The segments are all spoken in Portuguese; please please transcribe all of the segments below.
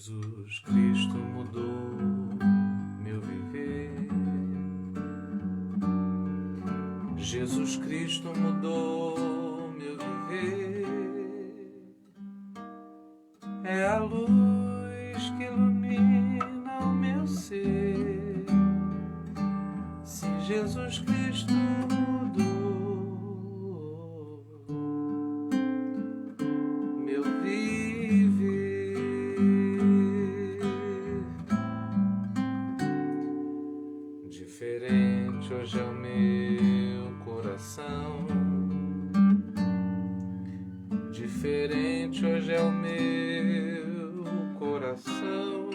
Jesus Cristo mudou meu viver. Jesus Cristo mudou meu viver. É a luz que ilumina o meu ser. Sim, Jesus Cristo mudou meu viver. Diferente hoje é o meu coração. Diferente hoje é o meu coração.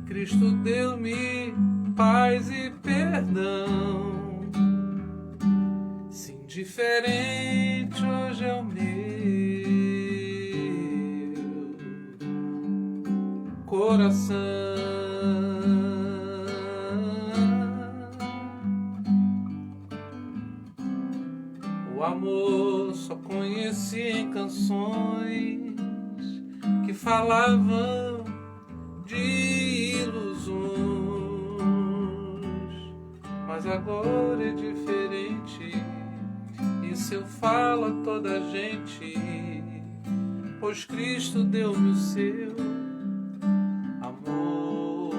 Cristo deu-me paz e perdão. Sim, diferente hoje é o meu coração. O amor só conheci em canções que falavam de ilusões, mas agora é diferente. Isso eu falo a toda a gente, pois Cristo deu-me o seu amor.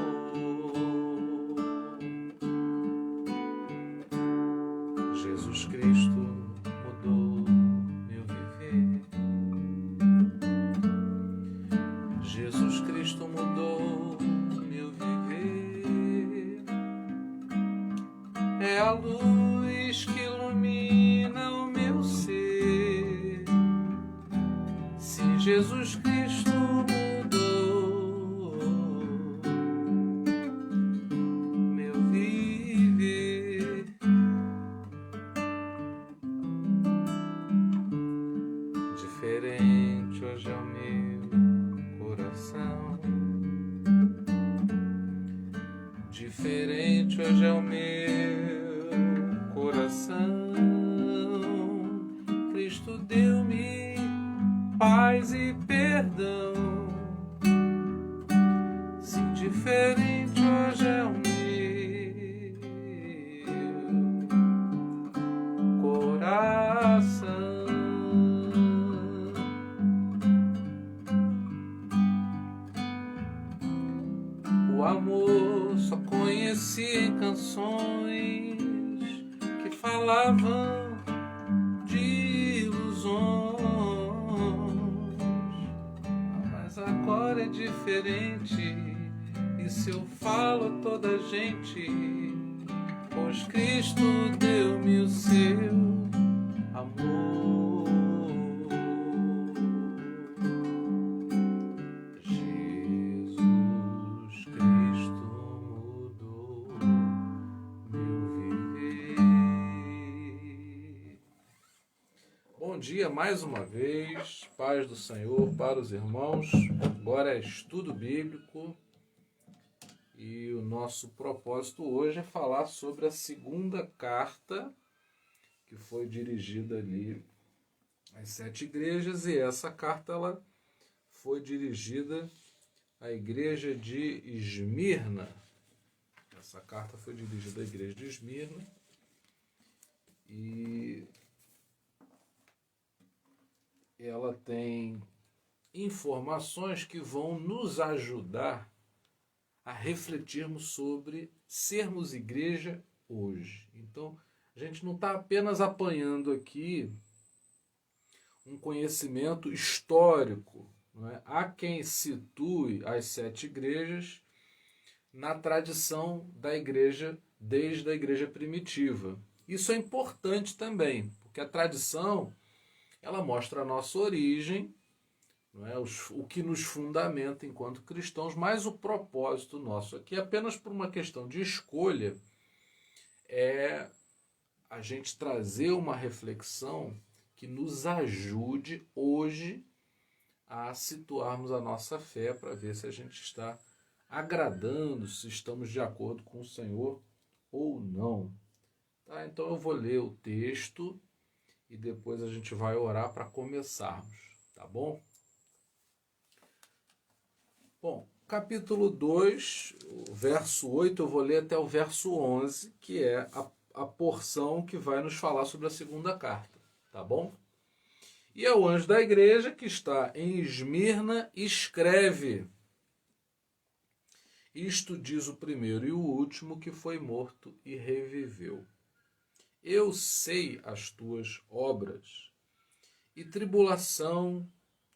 Jesus Cristo mudou meu viver. Jesus Cristo mudou meu viver. É a luz que ilumina o meu ser. Sim, Jesus Cristo mudou meu viver. Diferente hoje é o meu coração. Diferente hoje é o meu coração. Cristo deu-me paz e perdão. Sim, diferente hoje é o meu coração. O amor só conheci em canções que falavam de ilusões, mas agora é diferente. Isso eu falo a toda a gente, pois Cristo deu-me o seu amor. Bom dia mais uma vez, paz do Senhor para os irmãos. Agora é estudo bíblico e o nosso propósito hoje é falar sobre a segunda carta que foi dirigida ali às 7 igrejas, e essa carta ela foi dirigida à igreja de Esmirna. Essa carta foi dirigida à igreja de Esmirna e ela tem informações que vão nos ajudar a refletirmos sobre sermos igreja hoje. Então, a gente não está apenas apanhando aqui um conhecimento histórico, não é? Há quem situe as 7 igrejas na tradição da igreja desde a igreja primitiva. Isso é importante também, porque a tradição ela mostra a nossa origem, não é? O que nos fundamenta enquanto cristãos, mas o propósito nosso aqui, apenas por uma questão de escolha, é a gente trazer uma reflexão que nos ajude hoje a situarmos a nossa fé para ver se a gente está agradando, se estamos de acordo com o Senhor ou não. Tá? Então eu vou ler o texto e depois a gente vai orar para começarmos, tá bom? Bom, capítulo 2, o verso 8, eu vou ler até o verso 11, que é a porção que vai nos falar sobre a segunda carta, tá bom? E ao anjo da igreja que está em Esmirna, escreve: isto diz o primeiro e o último que foi morto e reviveu. Eu sei as tuas obras, e tribulação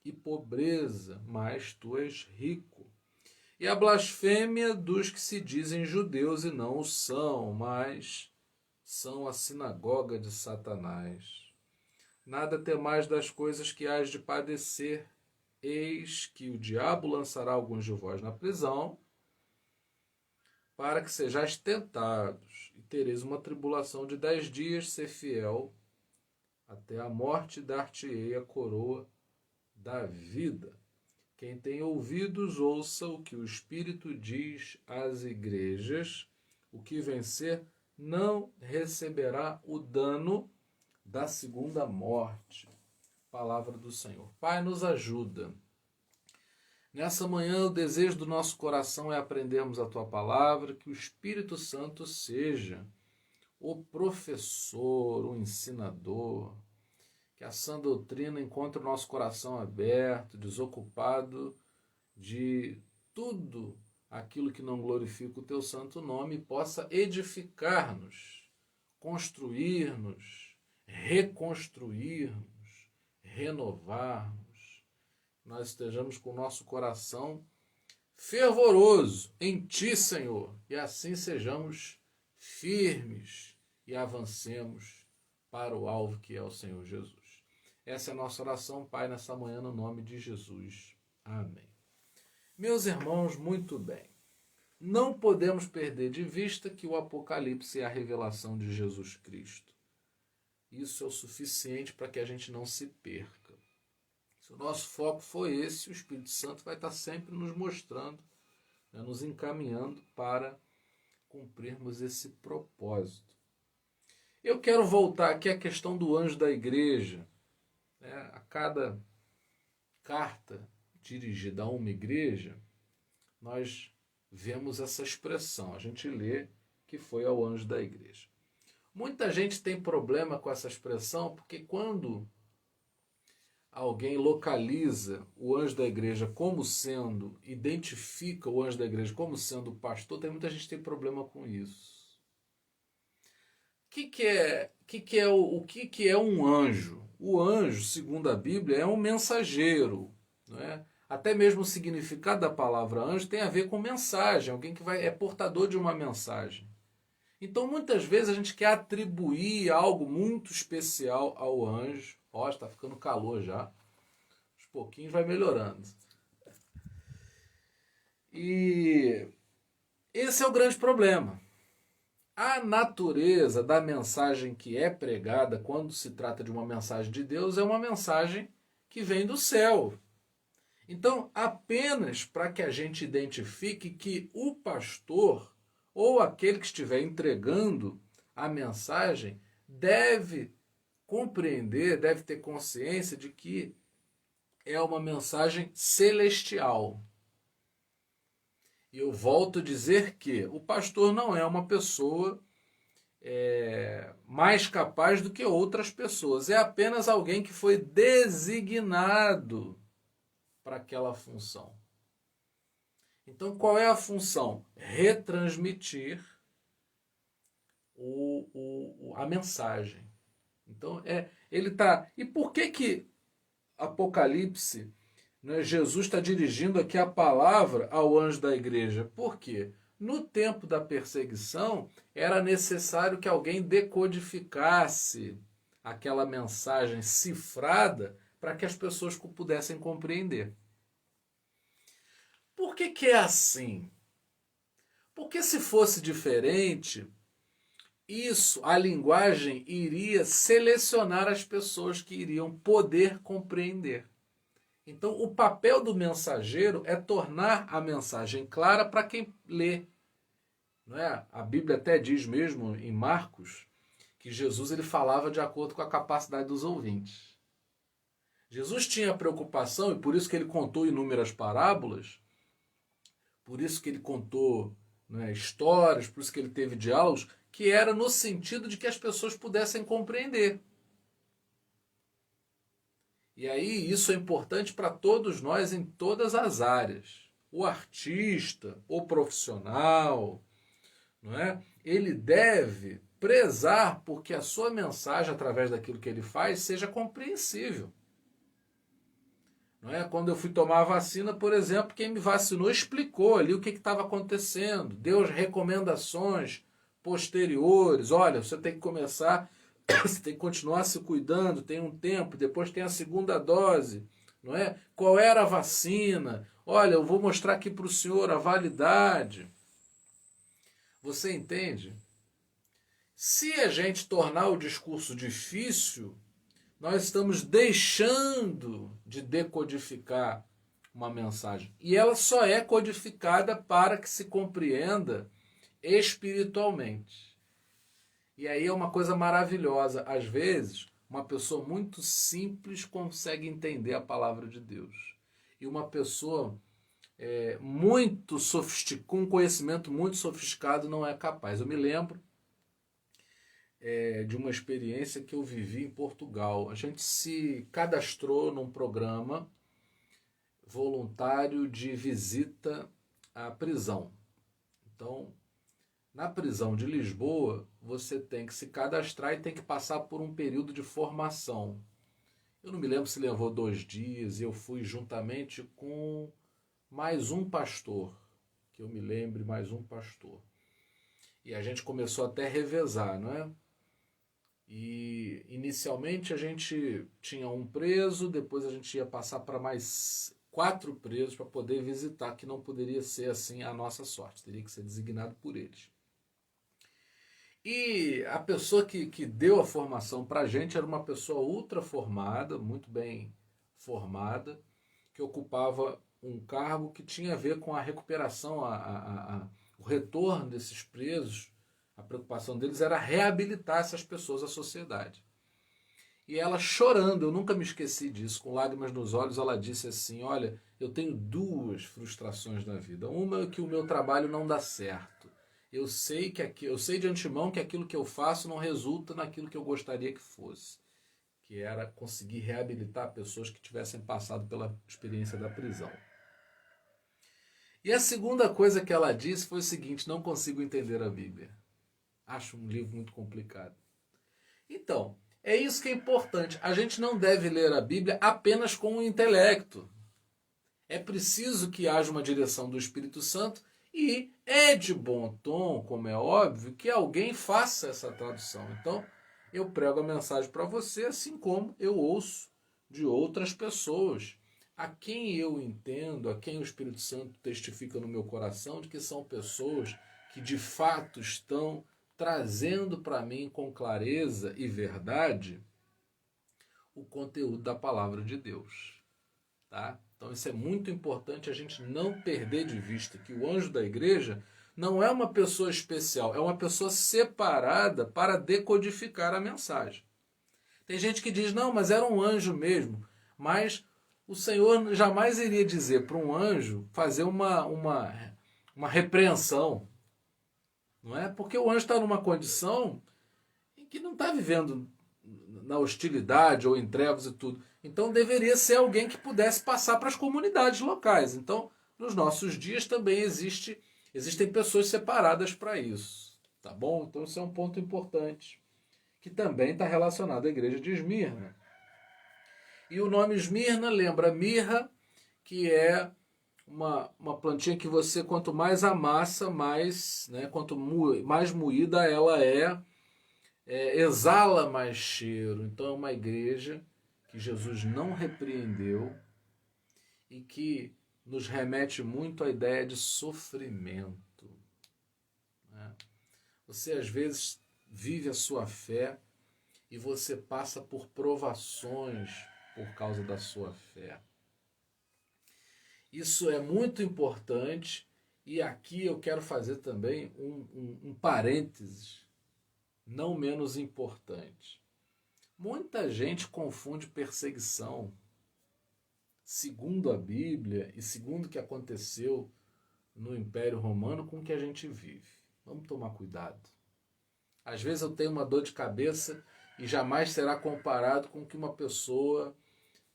e pobreza, mas tu és rico. E a blasfêmia dos que se dizem judeus e não o são, mas são a sinagoga de Satanás. Nada temais das coisas que hás de padecer. Eis que o diabo lançará alguns de vós na prisão, para que sejais tentados, e tereis uma tribulação de 10 dias. Ser fiel até a morte, dar-te-ei a coroa da vida. Quem tem ouvidos, ouça o que o Espírito diz às igrejas. O que vencer não receberá o dano da segunda morte. Palavra do Senhor. Pai, nos ajuda. Nessa manhã, o desejo do nosso coração é aprendermos a Tua palavra, que o Espírito Santo seja o professor, o ensinador, que a sã doutrina encontre o nosso coração aberto, desocupado de tudo aquilo que não glorifica o Teu santo nome, e possa edificar-nos, construir-nos, reconstruir-nos, renovar-nos. Nós estejamos com o nosso coração fervoroso em Ti, Senhor, e assim sejamos firmes e avancemos para o alvo que é o Senhor Jesus. Essa é a nossa oração, Pai, nessa manhã, no nome de Jesus. Amém. Meus irmãos, muito bem. Não podemos perder de vista que o Apocalipse é a revelação de Jesus Cristo. Isso é o suficiente para que a gente não se perca. Se o nosso foco for esse, o Espírito Santo vai estar sempre nos mostrando, nos encaminhando para cumprirmos esse propósito. Eu quero voltar aqui à questão do anjo da igreja. A cada carta dirigida a uma igreja, nós vemos essa expressão. A gente lê que foi ao anjo da igreja. Muita gente tem problema com essa expressão, porque quando alguém localiza o anjo da igreja como sendo, identifica o anjo da igreja como sendo o pastor, tem muita gente que tem problema com isso. O que é um anjo? O anjo, segundo a Bíblia, é um mensageiro. Não é? Até mesmo o significado da palavra anjo tem a ver com mensagem, alguém que é portador de uma mensagem. Então, muitas vezes a gente quer atribuir algo muito especial ao anjo. Ó, está ficando calor já. Aos pouquinhos vai melhorando. E esse é o grande problema. A natureza da mensagem que é pregada, quando se trata de uma mensagem de Deus, é uma mensagem que vem do céu. Então, apenas para que a gente identifique que o pastor ou aquele que estiver entregando a mensagem deve compreender, deve ter consciência de que é uma mensagem celestial. E eu volto a dizer que o pastor não é uma pessoa mais capaz do que outras pessoas. É apenas alguém que foi designado para aquela função. Então, qual é a função? Retransmitir a mensagem. Então, ele está... E por que Apocalipse, né, Jesus está dirigindo aqui a palavra ao anjo da igreja? Por quê? No tempo da perseguição, era necessário que alguém decodificasse aquela mensagem cifrada para que as pessoas pudessem compreender. Por que é assim? Porque se fosse diferente, a linguagem iria selecionar as pessoas que iriam poder compreender. Então, o papel do mensageiro é tornar a mensagem clara para quem lê. Não é? A Bíblia até diz mesmo em Marcos que Jesus ele falava de acordo com a capacidade dos ouvintes. Jesus tinha preocupação, e por isso que ele contou inúmeras parábolas, por isso que ele contou, né, histórias, por isso que ele teve diálogos, que era no sentido de que as pessoas pudessem compreender. E aí isso é importante para todos nós em todas as áreas. O artista, o profissional, não é? Ele deve prezar porque a sua mensagem, através daquilo que ele faz, seja compreensível. Não é? Quando eu fui tomar a vacina, por exemplo, quem me vacinou explicou ali o que estava acontecendo, deu as recomendações posteriores. Olha, você tem que começar, você tem que continuar se cuidando, tem um tempo, depois tem a segunda dose, não é? Qual era a vacina? Olha, eu vou mostrar aqui para o senhor a validade. Você entende? Se a gente tornar o discurso difícil, nós estamos deixando de decodificar uma mensagem. E ela só é codificada para que se compreenda espiritualmente. E aí é uma coisa maravilhosa. Às vezes, uma pessoa muito simples consegue entender a palavra de Deus. E uma pessoa muito sofisticada, com um conhecimento muito sofisticado, não é capaz. Eu me lembro de uma experiência que eu vivi em Portugal. A gente se cadastrou num programa voluntário de visita à prisão. Então, na prisão de Lisboa, você tem que se cadastrar e tem que passar por um período de formação. Eu não me lembro se levou 2 dias, e eu fui juntamente com mais um pastor, que eu me lembre, mais um pastor. E a gente começou até a revezar, não é? E inicialmente a gente tinha um preso, depois a gente ia passar para mais 4 presos para poder visitar, que não poderia ser assim a nossa sorte, teria que ser designado por eles. E a pessoa que deu a formação para a gente era uma pessoa ultra formada, muito bem formada, que ocupava um cargo que tinha a ver com a recuperação, o retorno desses presos. A preocupação deles era reabilitar essas pessoas à sociedade. E ela chorando, eu nunca me esqueci disso, com lágrimas nos olhos, ela disse assim: olha, eu tenho 2 frustrações na vida. Uma é que o meu trabalho não dá certo. Eu sei de antemão que aquilo que eu faço não resulta naquilo que eu gostaria que fosse, que era conseguir reabilitar pessoas que tivessem passado pela experiência da prisão. E a segunda coisa que ela disse foi o seguinte: não consigo entender a Bíblia. Acho um livro muito complicado. Então, é isso que é importante. A gente não deve ler a Bíblia apenas com o intelecto. É preciso que haja uma direção do Espírito Santo e é de bom tom, como é óbvio, que alguém faça essa tradução. Então, eu prego a mensagem para você, assim como eu ouço de outras pessoas, a quem eu entendo, a quem o Espírito Santo testifica no meu coração, de que são pessoas que de fato estão trazendo para mim com clareza e verdade o conteúdo da palavra de Deus. Tá? Então isso é muito importante a gente não perder de vista que o anjo da igreja não é uma pessoa especial, é uma pessoa separada para decodificar a mensagem. Tem gente que diz: não, mas era um anjo mesmo. Mas o Senhor jamais iria dizer para um anjo fazer uma repreensão. Não é? Porque o anjo está numa condição em que não está vivendo na hostilidade ou em trevas e tudo. Então deveria ser alguém que pudesse passar para as comunidades locais. Então, nos nossos dias também existem pessoas separadas para isso. Tá bom? Então isso é um ponto importante, que também está relacionado à igreja de Esmirna. E o nome Esmirna lembra mirra, que é uma plantinha que você, quanto mais amassa, mais, né, quanto mais moída ela exala mais cheiro. Então é uma igreja que Jesus não repreendeu e que nos remete muito à ideia de sofrimento. Né? Você às vezes vive a sua fé e você passa por provações por causa da sua fé. Isso é muito importante, e aqui eu quero fazer também um parênteses não menos importante. Muita gente confunde perseguição, segundo a Bíblia e segundo o que aconteceu no Império Romano com o que a gente vive. Vamos tomar cuidado. Às vezes eu tenho uma dor de cabeça e jamais será comparado com o que uma pessoa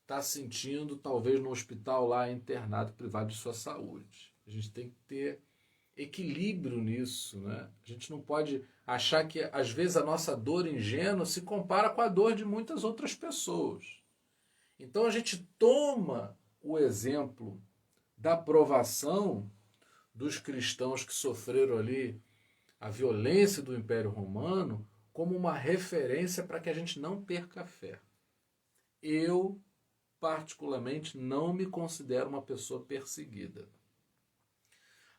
está sentindo, talvez no hospital lá internado privado de sua saúde. A gente tem que ter equilíbrio nisso, né? A gente não pode achar que às vezes a nossa dor ingênua se compara com a dor de muitas outras pessoas. Então a gente toma o exemplo da provação dos cristãos que sofreram ali a violência do Império Romano como uma referência para que a gente não perca a fé. Eu, particularmente, não me considero uma pessoa perseguida.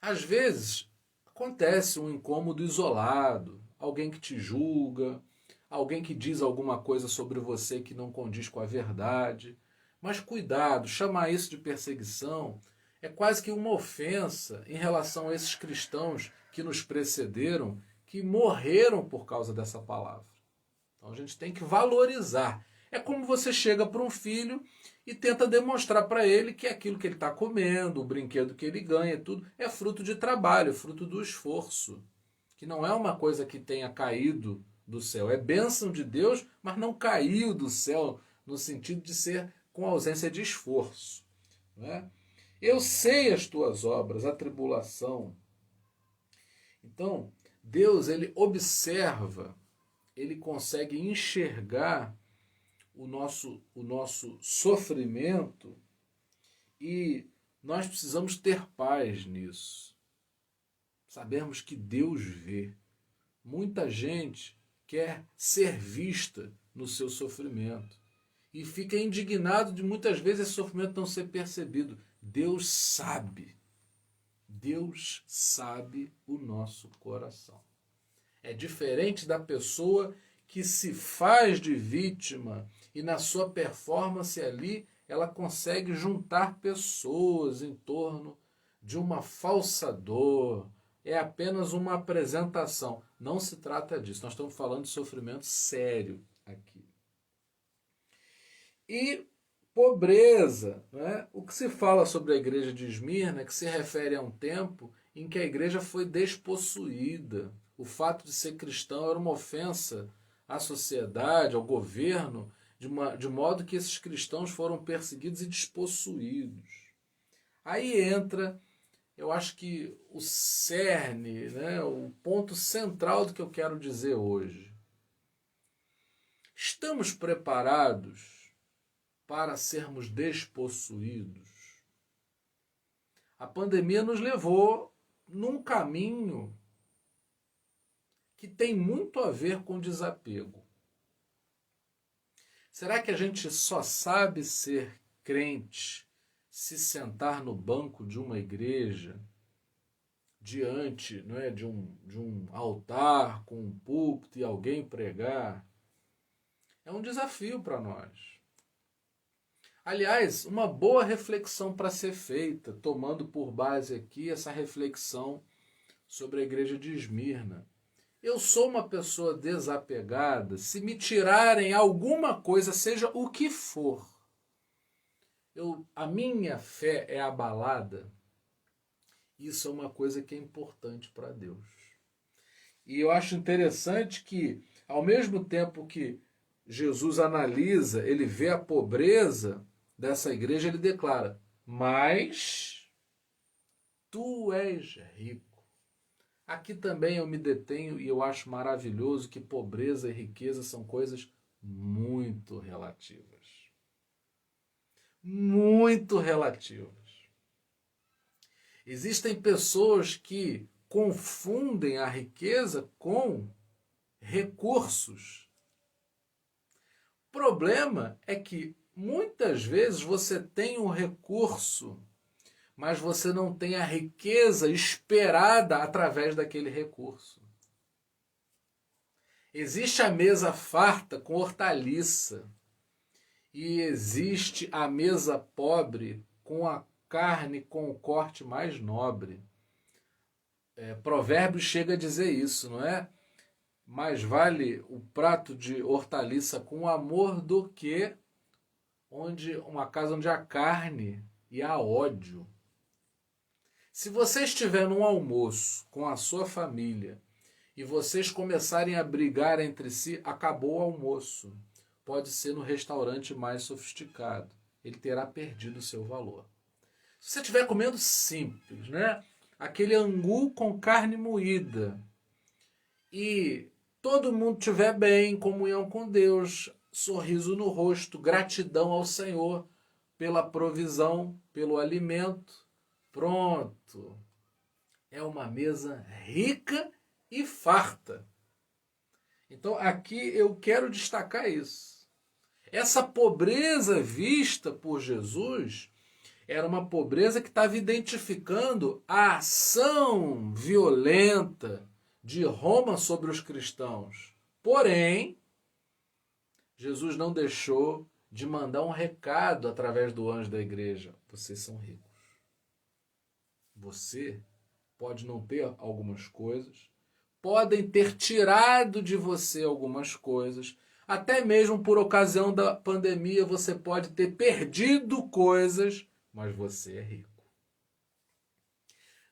Às vezes, acontece um incômodo isolado, alguém que te julga, alguém que diz alguma coisa sobre você que não condiz com a verdade. Mas cuidado, chamar isso de perseguição é quase que uma ofensa em relação a esses cristãos que nos precederam, que morreram por causa dessa palavra. Então a gente tem que valorizar. É como você chega para um filho e tenta demonstrar para ele que aquilo que ele está comendo, o brinquedo que ele ganha, tudo é fruto de trabalho, fruto do esforço. Que não é uma coisa que tenha caído do céu. É bênção de Deus, mas não caiu do céu no sentido de ser com ausência de esforço. Não é? Eu sei as tuas obras, a tribulação. Então, Deus, ele observa, ele consegue enxergar o nosso sofrimento e nós precisamos ter paz nisso. Sabermos que Deus vê. Muita gente quer ser vista no seu sofrimento e fica indignado de muitas vezes esse sofrimento não ser percebido. Deus sabe. Deus sabe o nosso coração. É diferente da pessoa que se faz de vítima e na sua performance ali ela consegue juntar pessoas em torno de uma falsa dor. É apenas uma apresentação. Não se trata disso. Nós estamos falando de sofrimento sério aqui. E pobreza. Né? O que se fala sobre a igreja de Esmirna, que se refere a um tempo em que a igreja foi despossuída. O fato de ser cristão era uma ofensa à sociedade, ao governo, de modo que esses cristãos foram perseguidos e despossuídos. Aí entra, eu acho que o cerne, né, o ponto central do que eu quero dizer hoje. Estamos preparados para sermos despossuídos? A pandemia nos levou num caminho que tem muito a ver com desapego. Será que a gente só sabe ser crente se sentar no banco de uma igreja, diante, não é, de um altar, com um púlpito e alguém pregar? É um desafio para nós. Aliás, uma boa reflexão para ser feita, tomando por base aqui essa reflexão sobre a igreja de Esmirna. Eu sou uma pessoa desapegada se me tirarem alguma coisa, seja o que for. A minha fé é abalada. Isso é uma coisa que é importante para Deus. E eu acho interessante que, ao mesmo tempo que Jesus analisa, ele vê a pobreza dessa igreja, ele declara: mas tu és rico. Aqui também eu me detenho e eu acho maravilhoso que pobreza e riqueza são coisas muito relativas. Muito relativas. Existem pessoas que confundem a riqueza com recursos. O problema é que muitas vezes você tem um recurso, mas você não tem a riqueza esperada através daquele recurso. Existe a mesa farta com hortaliça e existe a mesa pobre com a carne com o corte mais nobre. Provérbios chega a dizer isso, não é? Mais vale o prato de hortaliça com amor do que uma casa onde há carne e há ódio. Se você estiver num almoço com a sua família e vocês começarem a brigar entre si, acabou o almoço. Pode ser no restaurante mais sofisticado. Ele terá perdido o seu valor. Se você estiver comendo simples, né? Aquele angu com carne moída, e todo mundo estiver bem, comunhão com Deus, sorriso no rosto, gratidão ao Senhor pela provisão, pelo alimento, pronto. É uma mesa rica e farta. Então aqui eu quero destacar isso. Essa pobreza vista por Jesus era uma pobreza que estava identificando a ação violenta de Roma sobre os cristãos. Porém, Jesus não deixou de mandar um recado através do anjo da igreja. Vocês são ricos. Você pode não ter algumas coisas, podem ter tirado de você algumas coisas, até mesmo por ocasião da pandemia você pode ter perdido coisas, mas você é rico.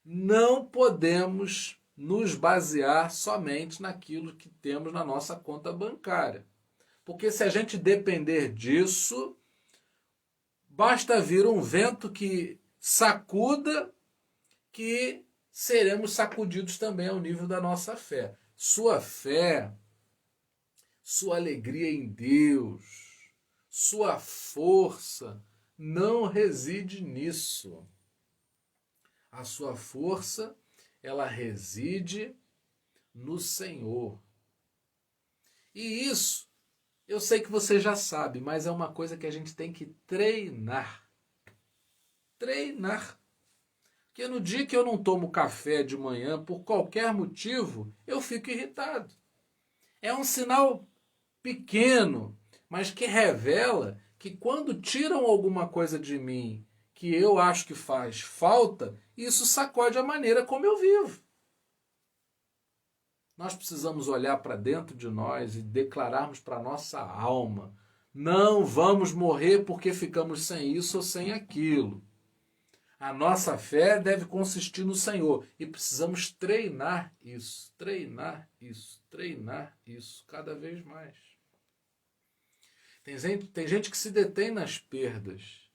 Não podemos nos basear somente naquilo que temos na nossa conta bancária. Porque se a gente depender disso, basta vir um vento que sacuda, que seremos sacudidos também ao nível da nossa fé. Sua fé, sua alegria em Deus, sua força não reside nisso. A sua força, ela reside no Senhor. E isso, eu sei que você já sabe, mas é uma coisa que a gente tem que treinar. Treinar. Porque no dia que eu não tomo café de manhã, por qualquer motivo, eu fico irritado. É um sinal pequeno, mas que revela que quando tiram alguma coisa de mim que eu acho que faz falta, isso sacode a maneira como eu vivo. Nós precisamos olhar para dentro de nós e declararmos para a nossa alma: não vamos morrer porque ficamos sem isso ou sem aquilo. A nossa fé deve consistir no Senhor e precisamos treinar isso cada vez mais. Tem gente que se detém nas perdas,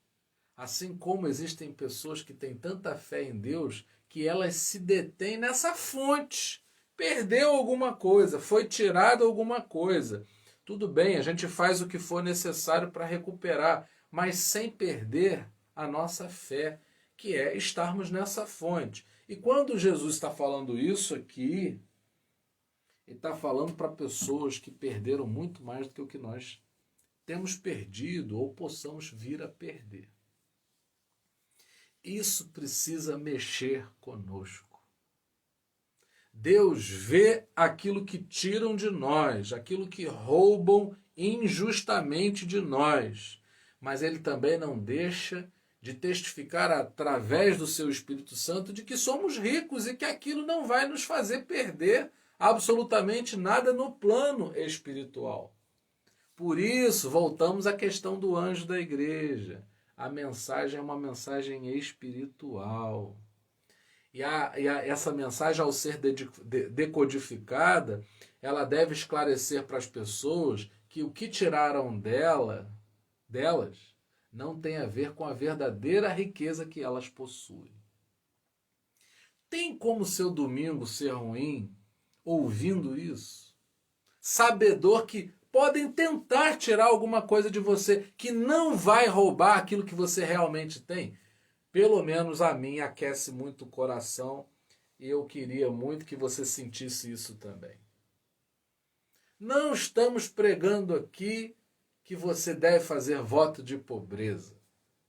assim como existem pessoas que têm tanta fé em Deus que elas se detêm nessa fonte. Perdeu alguma coisa, foi tirado alguma coisa. Tudo bem, a gente faz o que for necessário para recuperar, mas sem perder a nossa fé, que é estarmos nessa fonte. E quando Jesus está falando isso aqui, ele está falando para pessoas que perderam muito mais do que o que nós temos perdido ou possamos vir a perder. Isso precisa mexer conosco. Deus vê aquilo que tiram de nós, aquilo que roubam injustamente de nós, mas Ele também não deixa de testificar através do seu Espírito Santo de que somos ricos e que aquilo não vai nos fazer perder absolutamente nada no plano espiritual. Por isso, voltamos à questão do anjo da igreja. A mensagem é uma mensagem espiritual. E essa mensagem, ao ser decodificada, ela deve esclarecer para as pessoas que o que tiraram delas não tem a ver com a verdadeira riqueza que elas possuem. Tem como seu domingo ser ruim ouvindo isso? Sabedor que podem tentar tirar alguma coisa de você, que não vai roubar aquilo que você realmente tem? Pelo menos a mim aquece muito o coração e eu queria muito que você sentisse isso também. Não estamos pregando aqui que você deve fazer voto de pobreza.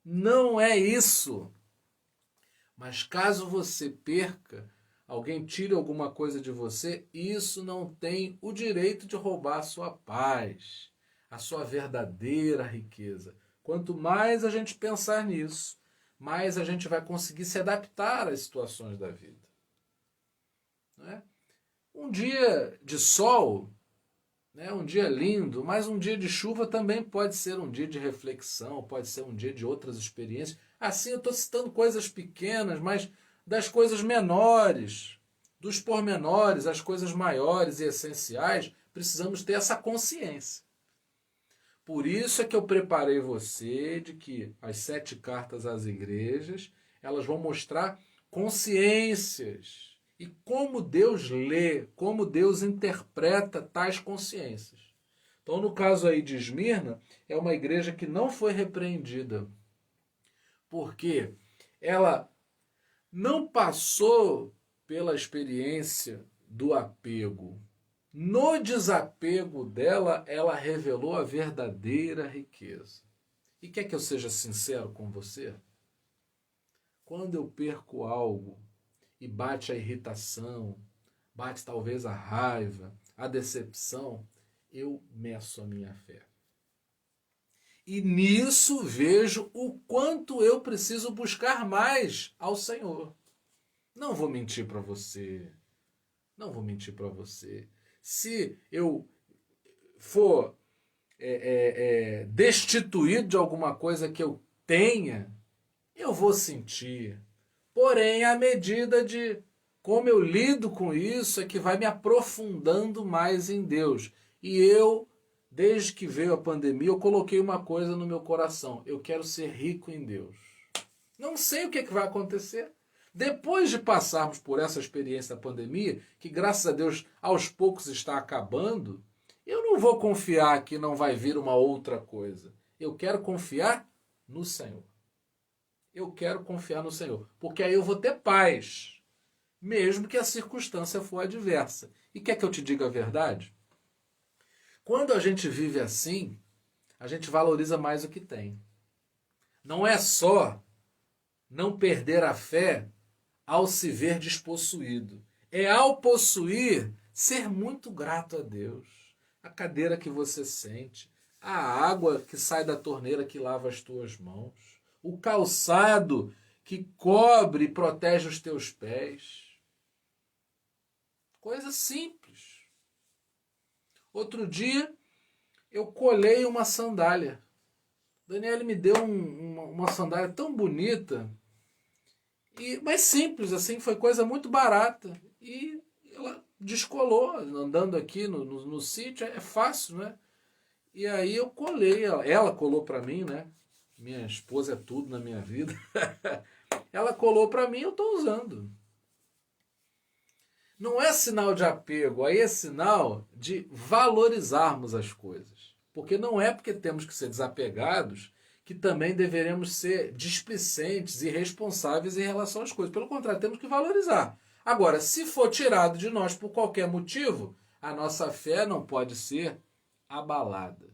Não é isso. Mas caso você perca, alguém tire alguma coisa de você, isso não tem o direito de roubar a sua paz, a sua verdadeira riqueza. Quanto mais a gente pensar nisso, mais a gente vai conseguir se adaptar às situações da vida. Não é? Um dia de sol, né, um dia lindo, mas um dia de chuva também pode ser um dia de reflexão, pode ser um dia de outras experiências. Assim, eu estou citando coisas pequenas, mas das coisas menores, dos pormenores, as coisas maiores e essenciais, precisamos ter essa consciência. Por isso é que eu preparei você de que as 7 cartas às igrejas, elas vão mostrar consciências e como Deus lê, como Deus interpreta tais consciências. Então, no caso aí de Esmirna, é uma igreja que não foi repreendida, porque ela não passou pela experiência do apego. No desapego dela, ela revelou a verdadeira riqueza. E quer que eu seja sincero com você? Quando eu perco algo e bate a irritação, bate talvez a raiva, a decepção, eu meço a minha fé. E nisso vejo o quanto eu preciso buscar mais ao Senhor. Não vou mentir para você. Não vou mentir para você. Se eu for destituído de alguma coisa que eu tenha, eu vou sentir. Porém, à medida de como eu lido com isso, é que vai me aprofundando mais em Deus. E eu, desde que veio a pandemia, eu coloquei uma coisa no meu coração. Eu quero ser rico em Deus. Não sei o que vai acontecer. Depois de passarmos por essa experiência da pandemia, que graças a Deus aos poucos está acabando, eu não vou confiar que não vai vir uma outra coisa. Eu quero confiar no Senhor. Eu quero confiar no Senhor, porque aí eu vou ter paz, mesmo que a circunstância for adversa. E quer que eu te diga a verdade? Quando a gente vive assim, a gente valoriza mais o que tem. Não é só não perder a fé ao se ver despossuído. É ao possuir ser muito grato a Deus. A cadeira que você sente, a água que sai da torneira que lava as tuas mãos, o calçado que cobre e protege os teus pés. Coisa simples. Outro dia eu colhei uma sandália. Daniela me deu uma sandália tão bonita, mas simples, assim, foi coisa muito barata. E ela descolou, andando aqui no sítio, é fácil, né? E aí eu colei, ela colou para mim, né? Minha esposa é tudo na minha vida. Ela colou para mim e eu estou usando. Não é sinal de apego, aí é sinal de valorizarmos as coisas. Porque não é porque temos que ser desapegados que também deveremos ser displicentes e responsáveis em relação às coisas. Pelo contrário, temos que valorizar. Agora, se for tirado de nós por qualquer motivo, a nossa fé não pode ser abalada.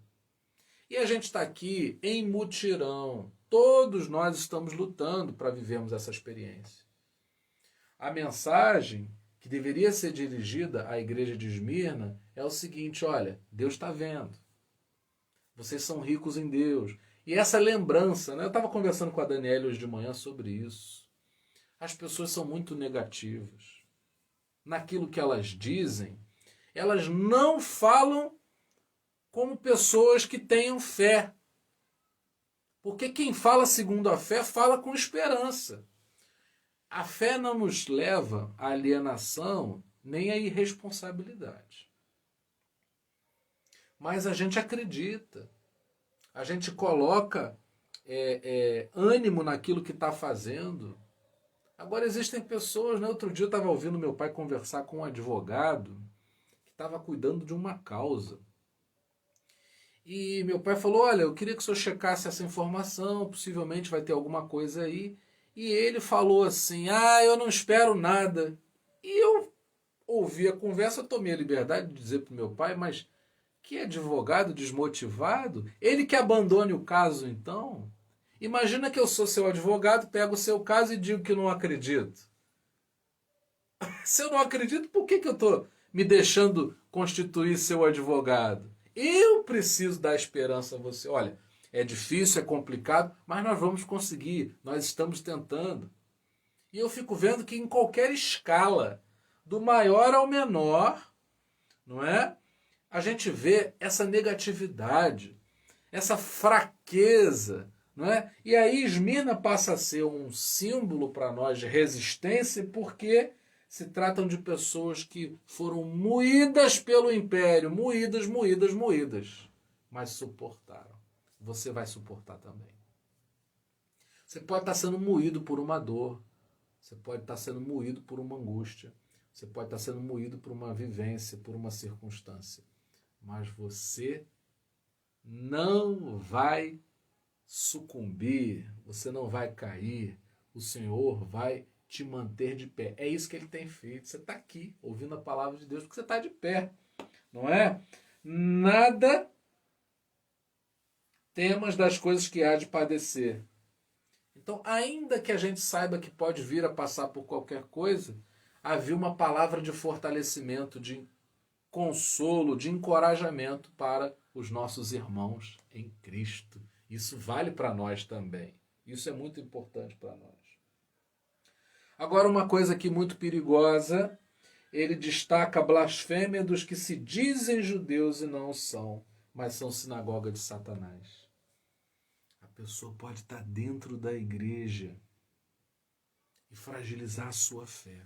E a gente está aqui em mutirão. Todos nós estamos lutando para vivermos essa experiência. A mensagem que deveria ser dirigida à igreja de Esmirna é o seguinte: olha, Deus está vendo. Vocês são ricos em Deus. E essa lembrança, né? Eu estava conversando com a Daniela hoje de manhã sobre isso. As pessoas são muito negativas. Naquilo que elas dizem, elas não falam como pessoas que tenham fé. Porque quem fala segundo a fé, fala com esperança. A fé não nos leva à alienação nem à irresponsabilidade. Mas a gente acredita. A gente coloca ânimo naquilo que está fazendo. Agora existem pessoas, né? Outro dia eu estava ouvindo meu pai conversar com um advogado que estava cuidando de uma causa. E meu pai falou: olha, eu queria que o senhor checasse essa informação, possivelmente vai ter alguma coisa aí. E ele falou assim: ah, eu não espero nada. E eu ouvi a conversa, tomei a liberdade de dizer para o meu pai: mas que advogado desmotivado? Ele que abandone o caso, então? Imagina que eu sou seu advogado, pego o seu caso e digo que não acredito. Se eu não acredito, por que eu estou me deixando constituir seu advogado? Eu preciso dar esperança a você. Olha, é difícil, é complicado, mas nós vamos conseguir. Nós estamos tentando. E eu fico vendo que em qualquer escala, do maior ao menor, não é? A gente vê essa negatividade, essa fraqueza, não é? E aí Esmirna passa a ser um símbolo para nós de resistência, porque se tratam de pessoas que foram moídas pelo império, moídas, mas suportaram. Você vai suportar também. Você pode estar sendo moído por uma dor, você pode estar sendo moído por uma angústia, você pode estar sendo moído por uma vivência, por uma circunstância, mas você não vai sucumbir, você não vai cair, o Senhor vai te manter de pé. É isso que ele tem feito. Você está aqui ouvindo a palavra de Deus porque você está de pé, não é? Nada temas das coisas que há de padecer. Então, ainda que a gente saiba que pode vir a passar por qualquer coisa, havia uma palavra de fortalecimento, de consolo, de encorajamento para os nossos irmãos em Cristo. Isso vale para nós também. Isso é muito importante para nós. Agora, uma coisa aqui muito perigosa, ele destaca a blasfêmia dos que se dizem judeus e não são, mas são sinagoga de Satanás. A pessoa pode estar dentro da igreja e fragilizar a sua fé.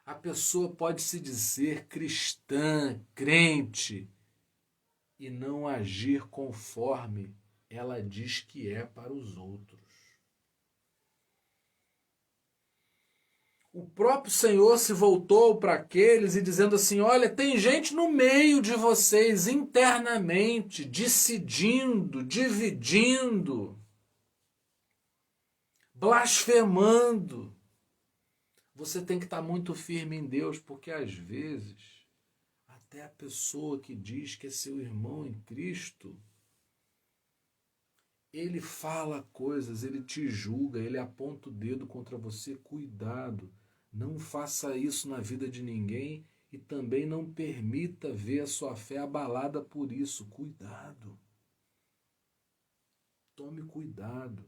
A pessoa pode se dizer cristã, crente, e não agir conforme ela diz que é para os outros. O próprio Senhor se voltou para aqueles e dizendo assim, olha, tem gente no meio de vocês internamente, decidindo, dividindo, blasfemando. Você tem que estar muito firme em Deus, porque às vezes até a pessoa que diz que é seu irmão em Cristo, ele fala coisas, ele te julga, ele aponta o dedo contra você. Cuidado, não faça isso na vida de ninguém e também não permita ver a sua fé abalada por isso. Cuidado. Tome cuidado.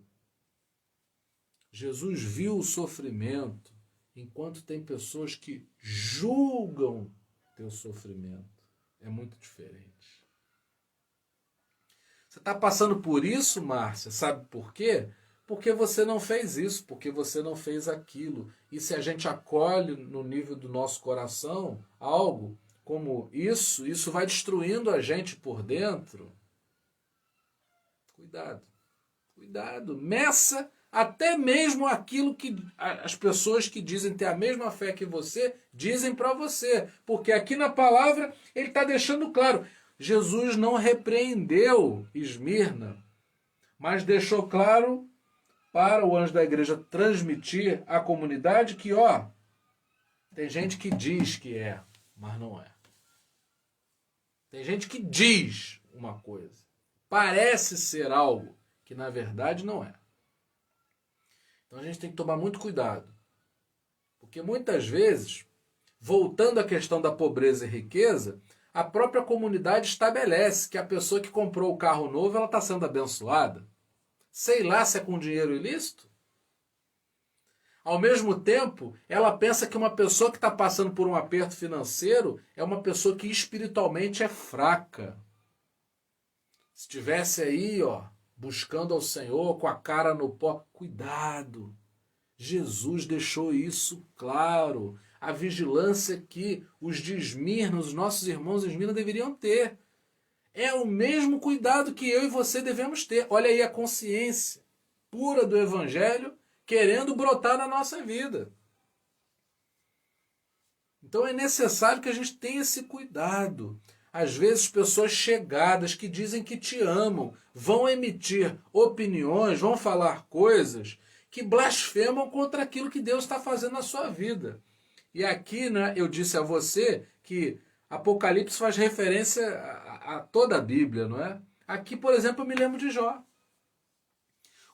Jesus viu o sofrimento, enquanto tem pessoas que julgam teu sofrimento. É muito diferente. Você está passando por isso, Márcia? Sabe por quê? Porque você não fez isso, porque você não fez aquilo. E se a gente acolhe no nível do nosso coração algo como isso vai destruindo a gente por dentro. Cuidado. Cuidado. Meça até mesmo aquilo que as pessoas que dizem ter a mesma fé que você dizem para você. Porque aqui na palavra ele está deixando claro. Jesus não repreendeu Esmirna, mas deixou claro para o anjo da igreja transmitir à comunidade que, tem gente que diz que é, mas não é. Tem gente que diz uma coisa, parece ser algo que na verdade não é. Então a gente tem que tomar muito cuidado, porque muitas vezes, voltando à questão da pobreza e riqueza, a própria comunidade estabelece que a pessoa que comprou o carro novo, ela está sendo abençoada. Sei lá se é com dinheiro ilícito. Ao mesmo tempo, ela pensa que uma pessoa que está passando por um aperto financeiro é uma pessoa que espiritualmente é fraca. Se estivesse aí, buscando ao Senhor com a cara no pó, cuidado. Jesus deixou isso claro. A vigilância que os de Esmirna, os nossos irmãos de Esmirna deveriam ter. É o mesmo cuidado que eu e você devemos ter. Olha aí a consciência pura do Evangelho querendo brotar na nossa vida. Então é necessário que a gente tenha esse cuidado. Às vezes pessoas chegadas que dizem que te amam vão emitir opiniões, vão falar coisas que blasfemam contra aquilo que Deus está fazendo na sua vida. E aqui, eu disse a você que Apocalipse faz referência a toda a Bíblia, não é? Aqui, por exemplo, eu me lembro de Jó.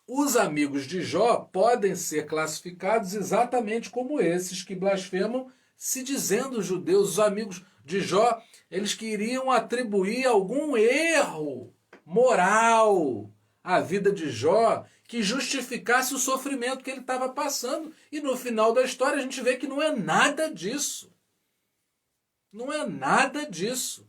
Os amigos de Jó podem ser classificados exatamente como esses que blasfemam, se dizendo judeus. Os amigos de Jó, eles queriam atribuir algum erro moral à vida de Jó que justificasse o sofrimento que ele estava passando. E no final da história a gente vê que não é nada disso. Não é nada disso.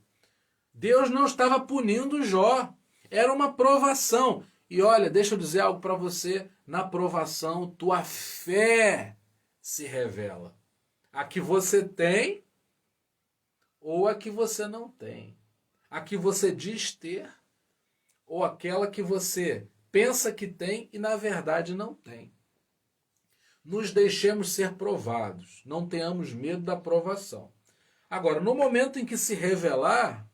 Deus não estava punindo Jó. Era uma provação. E olha, deixa eu dizer algo para você, na provação, tua fé se revela. A que você tem ou a que você não tem. A que você diz ter ou aquela que você pensa que tem e na verdade não tem. Nos deixemos ser provados, não tenhamos medo da provação. Agora, no momento em que se revelar,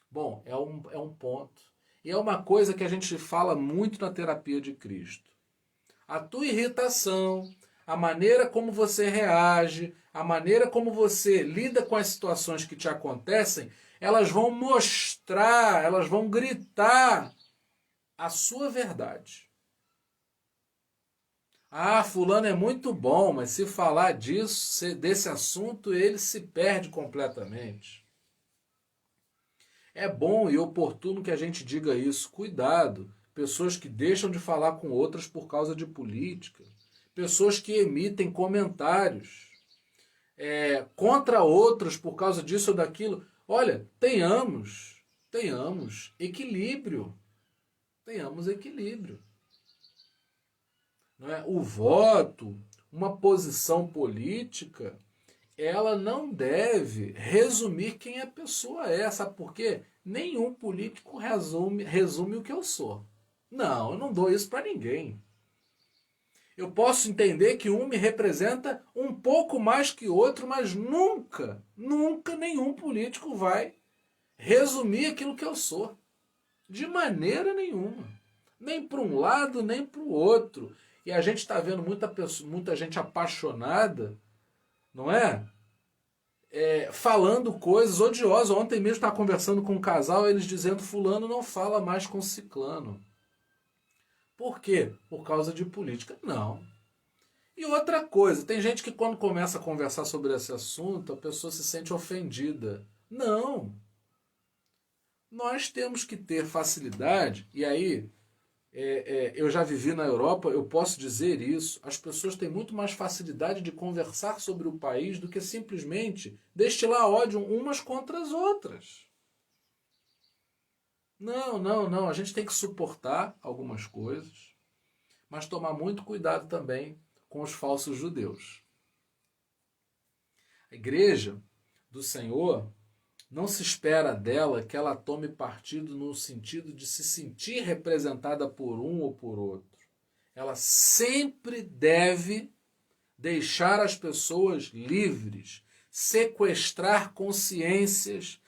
bom, é um ponto. E é uma coisa que a gente fala muito na terapia de Cristo. A tua irritação, a maneira como você reage, a maneira como você lida com as situações que te acontecem, elas vão mostrar, elas vão gritar a sua verdade. Ah, fulano é muito bom, mas se falar disso, desse assunto, ele se perde completamente. É bom e oportuno que a gente diga isso. Cuidado. Pessoas que deixam de falar com outras por causa de política. Pessoas que emitem comentários contra outras por causa disso ou daquilo. Olha, tenhamos equilíbrio. Tenhamos equilíbrio. Não é? O voto, uma posição política, ela não deve resumir quem a pessoa é. Sabe por quê? Nenhum político resume o que eu sou. Não, eu não dou isso para ninguém. Eu posso entender que um me representa um pouco mais que outro, mas nunca nenhum político vai resumir aquilo que eu sou. De maneira nenhuma. Nem para um lado, nem para o outro. E a gente está vendo muita gente apaixonada, não é? Falando coisas odiosas. Ontem mesmo estava conversando com um casal, eles dizendo fulano não fala mais com ciclano. Por quê? Por causa de política? Não. E outra coisa, tem gente que quando começa a conversar sobre esse assunto, a pessoa se sente ofendida. Não. Nós temos que ter facilidade, e aí eu já vivi na Europa, eu posso dizer isso, as pessoas têm muito mais facilidade de conversar sobre o país do que simplesmente destilar ódio umas contra as outras. Não, a gente tem que suportar algumas coisas, mas tomar muito cuidado também com os falsos judeus. A igreja do Senhor, não se espera dela que ela tome partido no sentido de se sentir representada por um ou por outro. Ela sempre deve deixar as pessoas livres, sequestrar consciências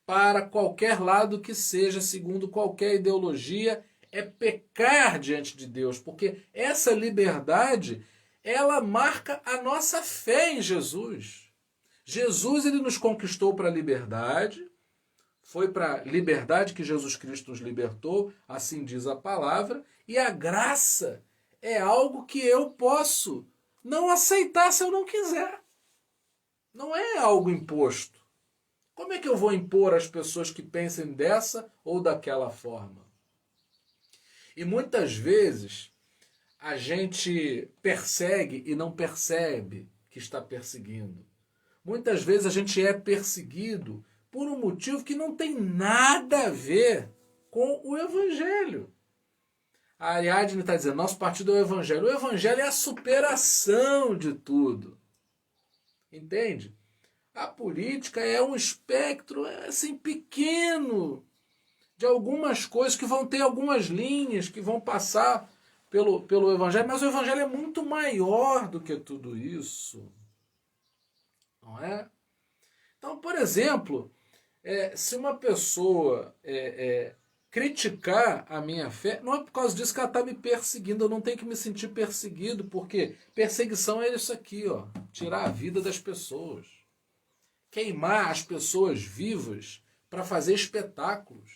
para qualquer lado que seja, segundo qualquer ideologia, é pecar diante de Deus, porque essa liberdade, ela marca a nossa fé em Jesus. Jesus, ele nos conquistou para a liberdade, foi para a liberdade que Jesus Cristo nos libertou, assim diz a palavra, e a graça é algo que eu posso não aceitar se eu não quiser. Não é algo imposto. Como é que eu vou impor às pessoas que pensem dessa ou daquela forma? E muitas vezes a gente persegue e não percebe que está perseguindo. Muitas vezes a gente é perseguido por um motivo que não tem nada a ver com o Evangelho. A Ariadne está dizendo, nosso partido é o Evangelho. O Evangelho é a superação de tudo. Entende? A política é um espectro assim, pequeno de algumas coisas que vão ter algumas linhas que vão passar pelo Evangelho, mas o Evangelho é muito maior do que tudo isso. Não é? Então, por exemplo, se uma pessoa criticar a minha fé, não é por causa disso que ela está me perseguindo, eu não tenho que me sentir perseguido, porque perseguição é isso aqui, ó, tirar a vida das pessoas, queimar as pessoas vivas para fazer espetáculos.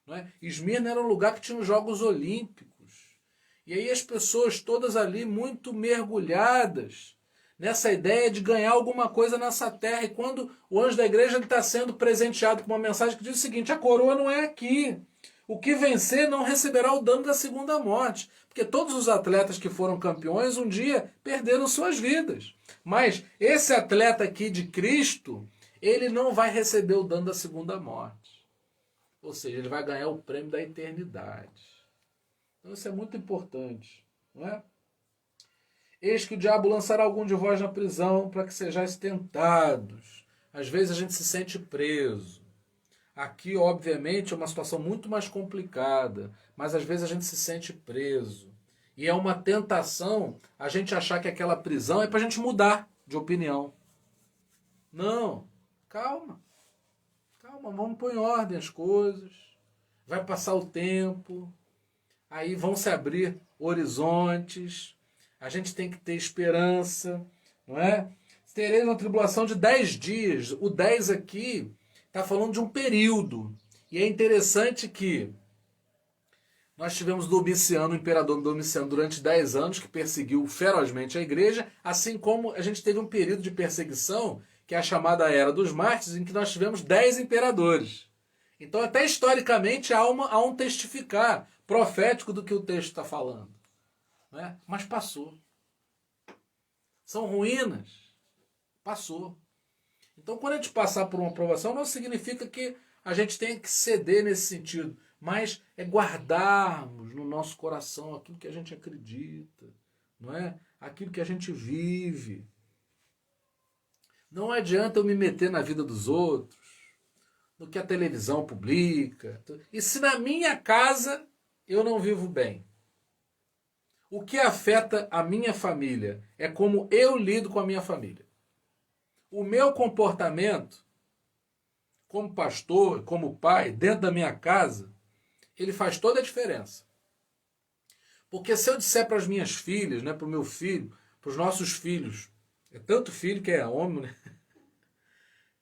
Não é? Esmirna era um lugar que tinha os Jogos Olímpicos, e aí as pessoas todas ali muito mergulhadas nessa ideia de ganhar alguma coisa nessa terra. E quando o anjo da igreja está sendo presenteado com uma mensagem que diz o seguinte, a coroa não é aqui. O que vencer não receberá o dano da segunda morte. Porque todos os atletas que foram campeões um dia perderam suas vidas. Mas esse atleta aqui de Cristo, ele não vai receber o dano da segunda morte. Ou seja, ele vai ganhar o prêmio da eternidade. Então isso é muito importante, não é? Eis que o diabo lançará algum de vós na prisão para que sejais tentados. Às vezes a gente se sente preso. Aqui, obviamente, é uma situação muito mais complicada, mas às vezes a gente se sente preso. E é uma tentação a gente achar que aquela prisão é para a gente mudar de opinião. Não, calma, calma, vamos pôr em ordem as coisas. Vai passar o tempo, aí vão se abrir horizontes. A gente tem que ter esperança, não é? Tereis uma tribulação de 10 dias. O 10 aqui está falando de um período. E é interessante que nós tivemos Domiciano, o imperador Domiciano, durante 10 anos, que perseguiu ferozmente a igreja, assim como a gente teve um período de perseguição, que é a chamada Era dos Mártires, em que nós tivemos 10 imperadores. Então, até historicamente, há um testificar profético do que o texto está falando. Não é? Mas passou. São ruínas. Passou. Então, quando a gente passar por uma provação, não significa que a gente tenha que ceder nesse sentido, mas é guardarmos no nosso coração aquilo que a gente acredita, não é? Aquilo que a gente vive. Não adianta eu me meter na vida dos outros, no que a televisão publica. E se na minha casa eu não vivo bem? O que afeta a minha família é como eu lido com a minha família. O meu comportamento, como pastor, como pai, dentro da minha casa, ele faz toda a diferença. Porque se eu disser para as minhas filhas, né, para o meu filho, para os nossos filhos, é tanto filho que é homem, né?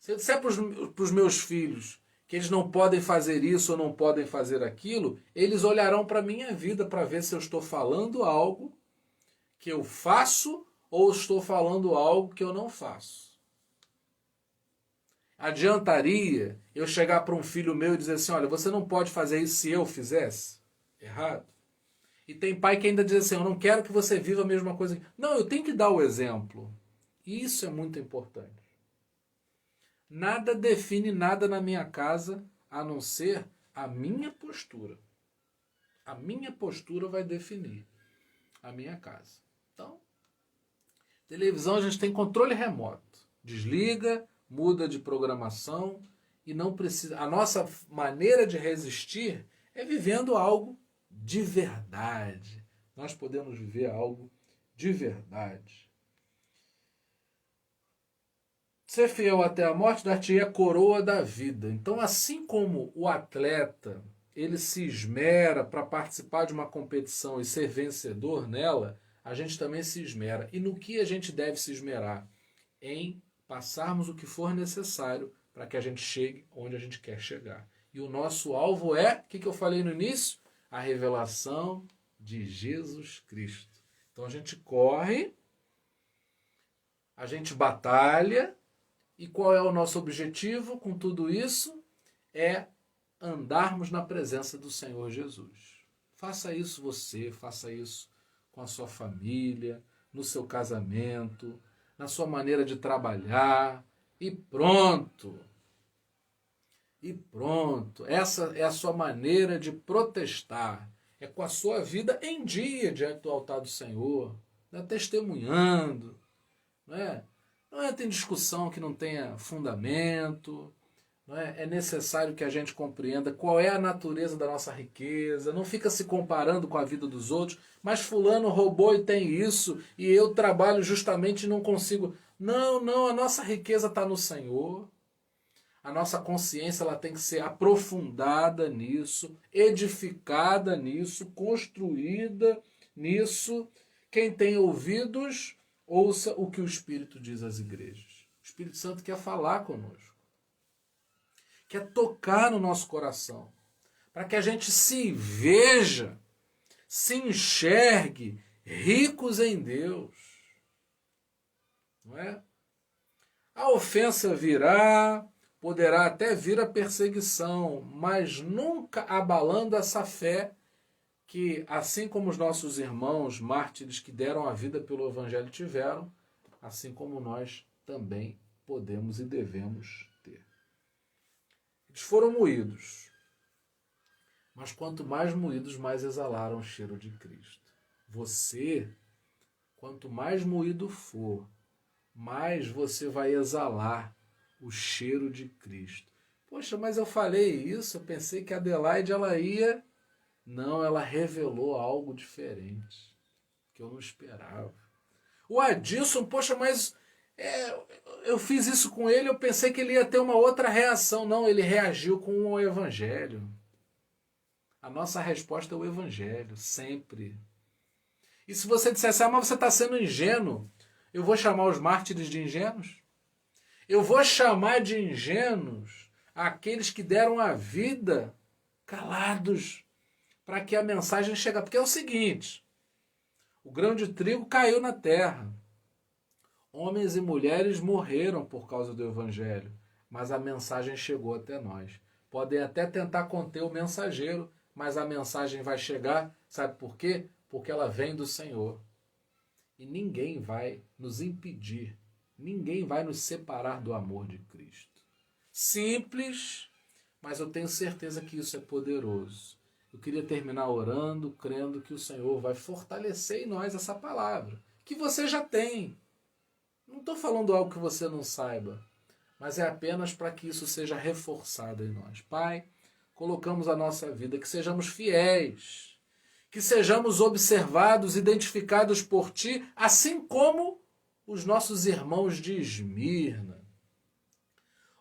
Se eu disser para os meus filhos que eles não podem fazer isso ou não podem fazer aquilo, eles olharão para a minha vida para ver se eu estou falando algo que eu faço ou estou falando algo que eu não faço. Adiantaria eu chegar para um filho meu e dizer assim, olha, você não pode fazer isso se eu fizesse? Errado. E tem pai que ainda diz assim, eu não quero que você viva a mesma coisa. Não, eu tenho que dar o exemplo. Isso é muito importante. Nada define nada na minha casa a não ser a minha postura. A minha postura vai definir a minha casa. Então, televisão a gente tem controle remoto. Desliga, muda de programação e não precisa. A nossa maneira de resistir é vivendo algo de verdade. Nós podemos viver algo de verdade. Ser fiel até a morte dar-te-ia a coroa da vida. Então, assim como o atleta ele se esmera para participar de uma competição e ser vencedor nela, a gente também se esmera. E no que a gente deve se esmerar? Em passarmos o que for necessário para que a gente chegue onde a gente quer chegar. E o nosso alvo é, o que eu falei no início? A revelação de Jesus Cristo. Então a gente corre, a gente batalha, e qual é o nosso objetivo com tudo isso? É andarmos na presença do Senhor Jesus. Faça isso você, faça isso com a sua família, no seu casamento, na sua maneira de trabalhar, e pronto. E pronto. Essa é a sua maneira de protestar. É com a sua vida em dia diante do altar do Senhor, né? Testemunhando, não é? Não entra em discussão que não tenha fundamento. Não é? É necessário que a gente compreenda qual é a natureza da nossa riqueza. Não fica se comparando com a vida dos outros. Mas fulano roubou e tem isso. E eu trabalho justamente e não consigo. Não, não. A nossa riqueza está no Senhor. A nossa consciência ela tem que ser aprofundada nisso. Edificada nisso. Construída nisso. Quem tem ouvidos, ouça o que o Espírito diz às igrejas. O Espírito Santo quer falar conosco. Quer tocar no nosso coração. Para que a gente se veja, se enxergue ricos em Deus. Não é? A ofensa virá, poderá até vir a perseguição, mas nunca abalando essa fé que, assim como os nossos irmãos mártires que deram a vida pelo Evangelho tiveram, assim como nós também podemos e devemos ter. Eles foram moídos. Mas quanto mais moídos, mais exalaram o cheiro de Cristo. Você, quanto mais moído for, mais você vai exalar o cheiro de Cristo. Poxa, mas eu falei isso, eu pensei que a Adelaide ela ia... Não, ela revelou algo diferente, que eu não esperava. O Adilson, poxa, mas eu fiz isso com ele, eu pensei que ele ia ter uma outra reação. Não, ele reagiu com o Evangelho. A nossa resposta é o Evangelho, sempre. E se você dissesse, mas você está sendo ingênuo, eu vou chamar os mártires de ingênuos? Eu vou chamar de ingênuos aqueles que deram a vida calados para que a mensagem chegue. Porque é o seguinte, o grão de trigo caiu na terra. Homens e mulheres morreram por causa do Evangelho, mas a mensagem chegou até nós. Podem até tentar conter o mensageiro, mas a mensagem vai chegar, sabe por quê? Porque ela vem do Senhor. E ninguém vai nos impedir, ninguém vai nos separar do amor de Cristo. Simples, mas eu tenho certeza que isso é poderoso. Eu queria terminar orando, crendo que o Senhor vai fortalecer em nós essa palavra, que você já tem. Não estou falando algo que você não saiba, mas é apenas para que isso seja reforçado em nós. Pai, colocamos a nossa vida, que sejamos fiéis, que sejamos observados, identificados por Ti, assim como os nossos irmãos de Esmirna.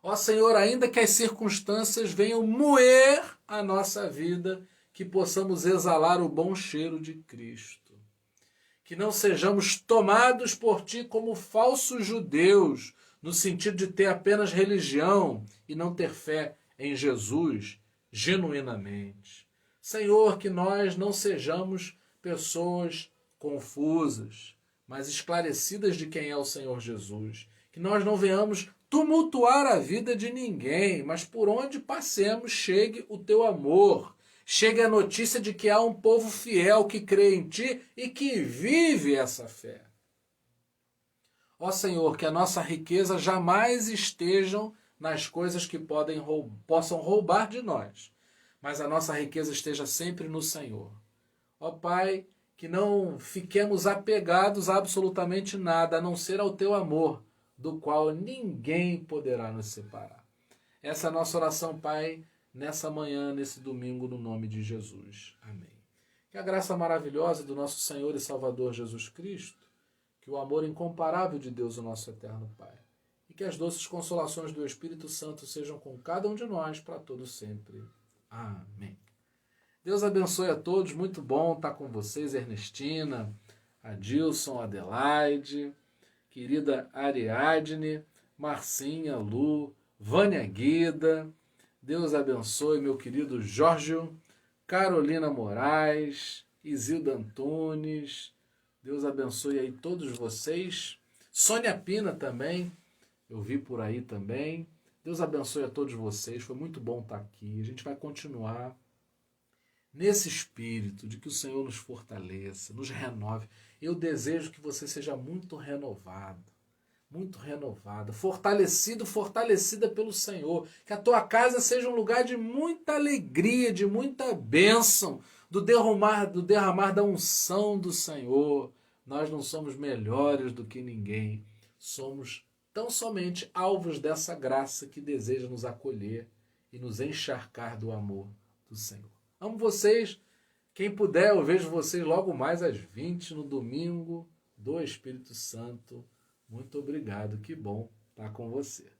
Ó Senhor, ainda que as circunstâncias venham moer a nossa vida, que possamos exalar o bom cheiro de Cristo. Que não sejamos tomados por Ti como falsos judeus, no sentido de ter apenas religião e não ter fé em Jesus genuinamente. Senhor, que nós não sejamos pessoas confusas, mas esclarecidas de quem é o Senhor Jesus. Que nós não venhamos tumultuar a vida de ninguém, mas por onde passemos chegue o Teu amor. Chegue a notícia de que há um povo fiel que crê em Ti e que vive essa fé. Ó Senhor, que a nossa riqueza jamais estejam nas coisas que possam roubar de nós, mas a nossa riqueza esteja sempre no Senhor. Ó Pai, que não fiquemos apegados a absolutamente nada, a não ser ao Teu amor, do qual ninguém poderá nos separar. Essa é a nossa oração, Pai, nessa manhã, nesse domingo, no nome de Jesus. Amém. Que a graça maravilhosa do nosso Senhor e Salvador Jesus Cristo, que o amor incomparável de Deus, o nosso eterno Pai, e que as doces consolações do Espírito Santo sejam com cada um de nós para todo sempre. Amém. Deus abençoe a todos, muito bom estar com vocês, Ernestina, Adilson, Adelaide, querida Ariadne, Marcinha, Lu, Vânia Guida. Deus abençoe meu querido Jorge, Carolina Moraes, Isilda Antunes. Deus abençoe aí todos vocês. Sônia Pina também, eu vi por aí também. Deus abençoe a todos vocês, foi muito bom estar aqui. A gente vai continuar nesse espírito de que o Senhor nos fortaleça, nos renove. Eu desejo que você seja muito renovado, muito renovada, fortalecido, fortalecida pelo Senhor. Que a tua casa seja um lugar de muita alegria, de muita bênção, do derramar da unção do Senhor. Nós não somos melhores do que ninguém. Somos tão somente alvos dessa graça que deseja nos acolher e nos encharcar do amor do Senhor. Amo vocês. Quem puder, eu vejo vocês logo mais às 20 no domingo do Espírito Santo. Muito obrigado, que bom estar com você.